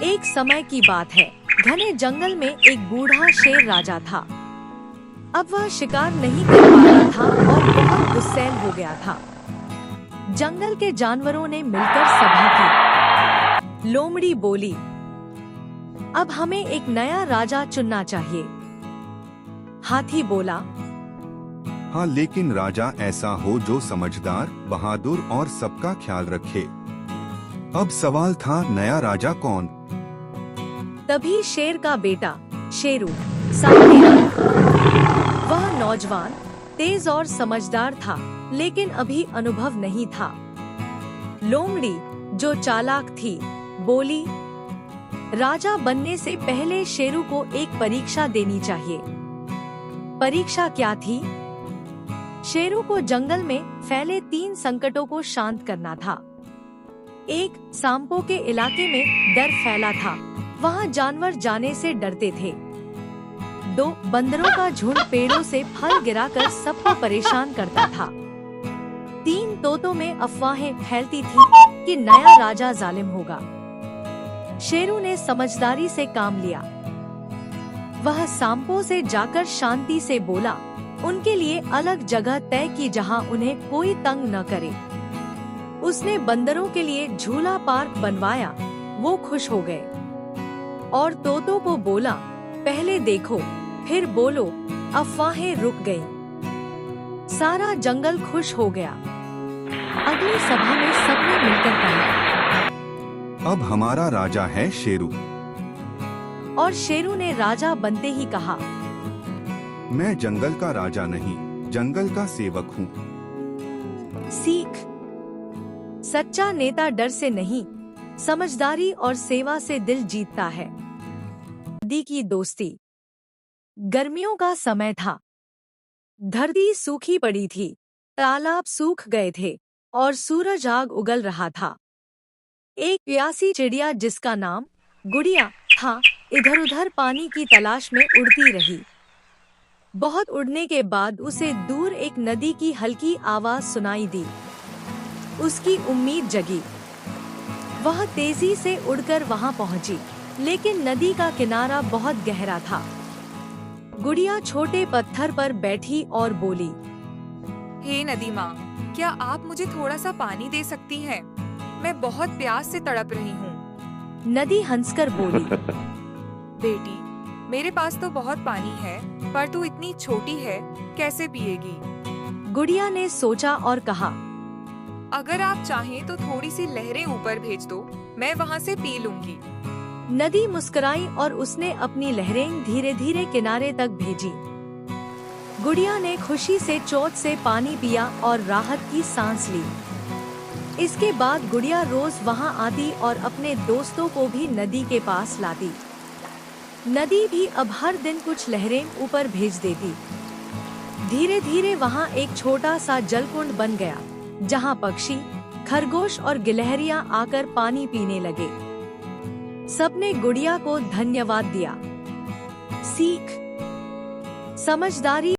एक समय की बात है, घने जंगल में एक बूढ़ा शेर राजा था। अब वह शिकार नहीं कर पा रहा था और बहुत गुस्सैल हो गया था। जंगल के जानवरों ने मिलकर सभा की। लोमड़ी बोली, अब हमें एक नया राजा चुनना चाहिए। हाथी बोला, हाँ, लेकिन राजा ऐसा हो जो समझदार, बहादुर और सबका ख्याल रखे। अब सवाल था, नया राजा कौन? तभी शेर का बेटा शेरू सामने आया। वह नौजवान, तेज और समझदार था, लेकिन अभी अनुभव नहीं था। लोमड़ी, जो चालाक थी, बोली, राजा बनने से पहले शेरू को एक परीक्षा देनी चाहिए। परीक्षा क्या थी? शेरू को जंगल में फैले 3 संकटों को शांत करना था। 1, सांपों के इलाके में डर फैला था, वहाँ जानवर जाने से डरते थे। 2, बंदरों का झुंड पेड़ों से फल गिराकर सबको परेशान करता था। 3, तोतों में अफवाहें फैलती थी कि नया राजा जालिम होगा। शेरू ने समझदारी से काम लिया। वह सांपों से जाकर शांति से बोला, उनके लिए अलग जगह तय की जहां उन्हें कोई तंग न करे। उसने बंदरों के लिए झूला पार्क बनवाया, वो खुश हो गए। और तोतों को बोला, पहले देखो फिर बोलो। अफवाहें रुक गईं। सारा जंगल खुश हो गया। अगली सभा में सबने मिलकर कहा, अब हमारा राजा है शेरू। और शेरू ने राजा बनते ही कहा, मैं जंगल का राजा नहीं, जंगल का सेवक हूँ। सीख, सच्चा नेता डर से नहीं, समझदारी और सेवा से दिल जीतता है। नदी की दोस्ती। गर्मियों का समय था। धरती सूखी पड़ी थी, तालाब सूख गए थे और सूरज आग उगल रहा था। एक प्यासी चिड़िया जिसका नाम गुड़िया था, इधर-उधर पानी की तलाश में उड़ती रही। बहुत उड़ने के बाद उसे दूर एक नदी की हल्की आवाज सुनाई दी। उसकी उम्मीद जगी। वह तेजी से उड़कर वहां पहुंची, लेकिन नदी का किनारा बहुत गहरा था। गुड़िया छोटे पत्थर पर बैठी और बोली, हे नदी माँ, क्या आप मुझे थोड़ा सा पानी दे सकती हैं? मैं बहुत प्यास से तड़प रही हूँ। नदी हंसकर बोली, बेटी, मेरे पास तो बहुत पानी है, पर तू इतनी छोटी है, कैसे पिएगी? गुड़िया ने सोचा और कहा, अगर आप चाहें तो थोड़ी सी लहरें ऊपर भेज दो, मैं वहाँ से पी लूंगी। नदी मुस्कुराई और उसने अपनी लहरें धीरे धीरे किनारे तक भेजी। गुड़िया ने खुशी से चोट से पानी पिया और राहत की सांस ली। इसके बाद गुड़िया रोज वहां आती और अपने दोस्तों को भी नदी के पास लाती। नदी भी अब हर दिन कुछ लहरें ऊपर भेज देती। धीरे धीरे वहां एक छोटा सा जलकुंड बन गया, जहां पक्षी, खरगोश और गिलहरियां आकर पानी पीने लगे। सबने गुड़िया को धन्यवाद दिया। सीख, समझदारी